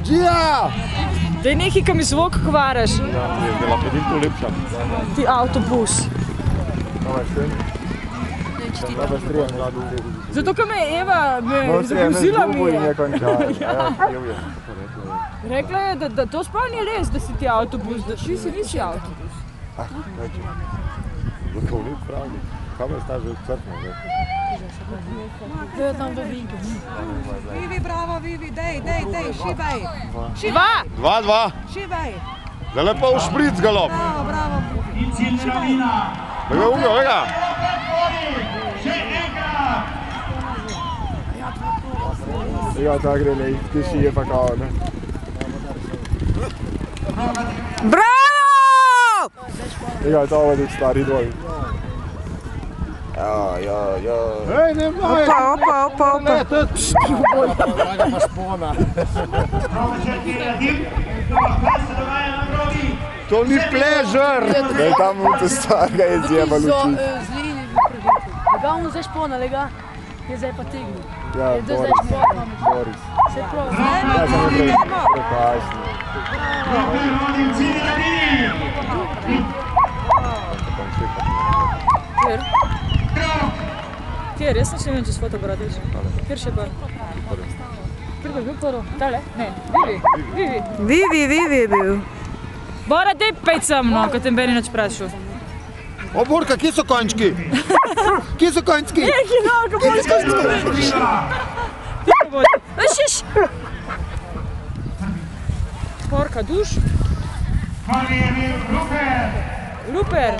Gija! Daj nekaj, kam mi zvok kvaraš. Ja, da lahko edin to lepšam. Ti avtobus. Zato, ker me je Eva zagrozila mi je. Rekla je, da to sploh ni res, da si ti avtobus, da ti si nisi avtobus. Zakaj ni pravi? Kaj me sta že odcrtno? To je tam v Vinke. Vivi, bravo, Vivi, dej, šibaj. 2-2. Šibaj. Da lepo v špric galop. Bravo. Vega umjo, vega. Ja, ta gre ne, tiši je pa kao, ne. Bravo! Ja, to vodi stari dvoj. Ja. Ej, ne maj! Opa. Vraga pa špona. To ni pležer! Daj tam v to starega je zjeba luči. Lega on zdaj špona, lega. Je zdaj pa tegnil. Ja, Boris. Se prav. Ja, sam je prekasno. Kjer, jaz ne vem, če s fotoaparatiš. Kjer še bar? Kjer bi bil prvo? Tale? Ne, Vivi je bil. Bora, dej pejt sem, no, ko te meni nič prašil. O, Borka, kje so končki? Kje so končki? Neki, no, ko bolj skočiti. Tako bodi. Višiš? Porka, duš. Luper.